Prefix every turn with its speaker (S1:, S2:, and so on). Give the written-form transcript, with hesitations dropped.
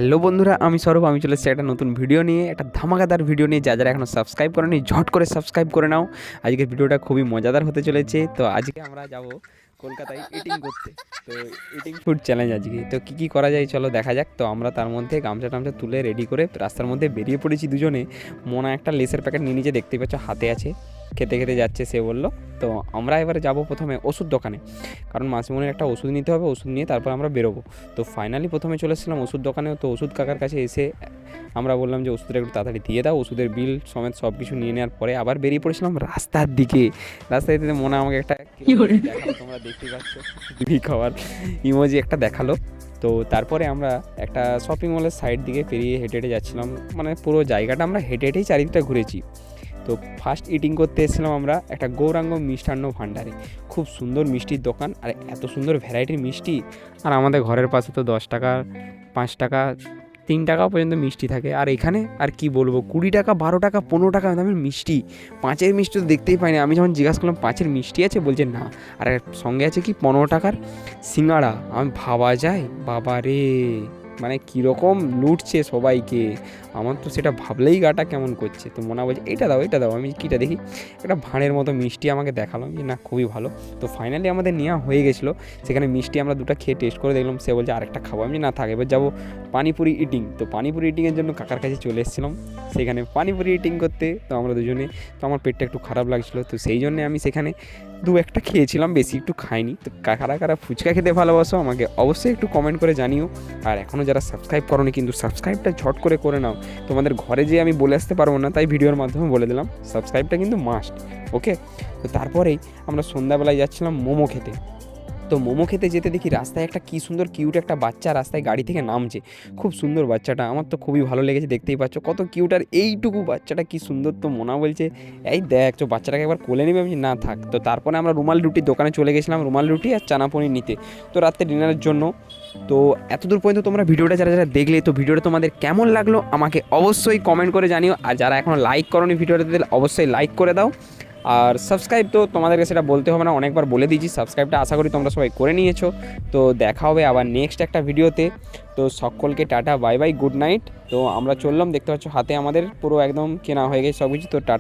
S1: Hello বন্ধুরা, আমি সৌরভ। আমি চলে এসেছি একটা নতুন ভিডিও নিয়ে, একটা ধামাকাদার ভিডিও নিয়ে। যারা এখনও সাবস্ক্রাইব করেনি ঝট করে সাবস্ক্রাইব করে নাও। আজকের ভিডিওটা খুবই মজাদার হতে চলেছে। তো আজকে আমরা যাব কলকাতায় ইটিং করতে। তো ইটিং ফুড চ্যালেঞ্জ আজকে। তো কী করা যায় চলো দেখা যাক। তো আমরা তার মধ্যে গামছা টামছা তুলে রেডি করে রাস্তার মধ্যে বেরিয়ে পড়েছি দুজনে। মোনা একটা লেসের প্যাকেট নিয়ে নিচে দেখতেই পাচ্ছ হাতে আছে, খেতে খেতে যাচ্ছে সে বললো। তো আমরা এবারে যাব প্রথমে ওষুধ দোকানে, কারণ মাসিমণির একটা ওষুধ নিতে হবে। ওষুধ নিয়ে তারপর আমরা বেরোবো। তো ফাইনালি প্রথমে চলে এসেছিলাম ওষুধ দোকানে। তো ওষুধ কাকার কাছে এসে আমরা বললাম যে ওষুধটা একটু তাড়াতাড়ি দিয়ে দাও। ওষুধের বিল সমেত সব কিছু নিয়ে নেওয়ার পরে আবার বেরিয়ে পড়েছিলাম রাস্তার দিকে। রাস্তায় দিতে মনে আমাকে একটা দেখালো, তোমরা দেখতেই পাচ্ছ বিড়ি খাওয়ার ইমোজি একটা দেখালো। তো তারপরে আমরা একটা শপিং মলের সাইড দিকে পেরিয়ে হেঁটে হেঁটে যাচ্ছিলাম। মানে পুরো জায়গাটা আমরা হেঁটে হেঁটেই চারিদিকটা ঘুরেছি। তো ফার্স্ট ইটিং করতে এসেছিলাম আমরা একটা গৌরাঙ্গ মিষ্টান্ন ভাণ্ডারে। খুব সুন্দর মিষ্টির দোকান, আর এত সুন্দর ভ্যারাইটির মিষ্টি। আর আমাদের ঘরের পাশে তো 10 টাকা, 5 টাকা, 3 টাকা পর্যন্ত মিষ্টি থাকে। আর এখানে আর কি বলবো, 20 টাকা, 12 টাকা, 15 টাকা দামের মিষ্টি। 5-এর মিষ্টি তো দেখতেই পাইনি। আমি যখন জিজ্ঞাসা করলাম 5-এর মিষ্টি আছে, বলছে না। আর সঙ্গে আছে কি 15 টাকার সিঙ্গাড়া। আমি ভাবা যায় বাবা রে, মানে কীরকম লুটছে সবাইকে। আমার তো সেটা ভাবলেই গাটা কেমন করছে। তো মনে বলছে এটা দাও এটা দাও। আমি কীটা দেখি, একটা ভাঁড়ের মতো মিষ্টি আমাকে দেখালাম যে না খুবই ভালো। তো ফাইনালি আমাদের নেওয়া হয়ে গেছিলো। সেখানে মিষ্টি আমরা দুটো খেয়ে টেস্ট করে দেখলাম। সে বলছে আরেকটা খাবো। আমি না থাক, এবার যাবো পানিপুরি ইটিং। তো পানিপুরি ইটিংয়ের জন্য কাকার কাছে চলে এসেছিলাম সেখানে পানিপুরি ইটিং করতে। তো আমরা দুজনে, তো আমার পেটটা একটু খারাপ লাগছিলো, তো সেই জন্যে আমি সেখানে 2-1টা খেয়েছিলাম, বেশি একটু খাইনি। তো কারা কারা ফুচকা খেতে ভালোবাসো আমাকে অবশ্যই একটু কমেন্ট করে জানিও। আর এখনও যারা সাবস্ক্রাইব করোনি, কিন্তু সাবস্ক্রাইবটা ঝট করে নাও। তোমাদের ঘরে যেয়ে আমি বলে আসতে পারবো না, তাই ভিডিওর মাধ্যমে বলে দিলাম সাবস্ক্রাইবটা কিন্তু মাস্ট। ওকে। তো তারপরেই আমরা সন্ধ্যাবেলায় যাচ্ছিলাম মোমো খেতে। তো মোমো খেতে যেতে দেখি রাস্তায় একটা কী সুন্দর কিউট একটা বাচ্চা রাস্তায় গাড়ি থেকে নামছে। খুব সুন্দর বাচ্চাটা, আমার তো খুবই ভালো লেগেছে। দেখতেই পাচ্ছ কত কিউট, আর এইটুকু বাচ্চাটা কী সুন্দর। তো মোনা বলছে এই দেখ তো বাচ্চাটাকে একবার কোলে নেবে। আমি না থাক। তো তারপরে আমরা রুমাল রুটির দোকানে চলে গেছিলাম, রুমাল রুটি আর চানা পনির নিতে, তো রাত্রে ডিনারের জন্য। তো এতদূর পর্যন্ত তোমরা ভিডিওটা যারা যারা দেখলে, তো ভিডিওটা তোমাদের কেমন লাগলো আমাকে অবশ্যই কমেন্ট করে জানিও। আর যারা এখনও লাইক করোনি ভিডিওটা দিলে অবশ্যই লাইক করে দাও। আর সাবস্ক্রাইব তো তোমাদেরকে সেটা বলতে হবে না, অনেকবার বলে দিয়েছি। সাবস্ক্রাইবটা আশা করি তোমরা সবাই করে নিয়েছো। তো দেখা হবে আবার নেক্সট একটা ভিডিওতে। তো সকলকে tata, bye bye, good night. তো আমরা চললাম, দেখতে পাচ্ছ হাতে আমাদের পুরো একদম কেনা হয়ে গেছে সব কিছু। তো টাটা।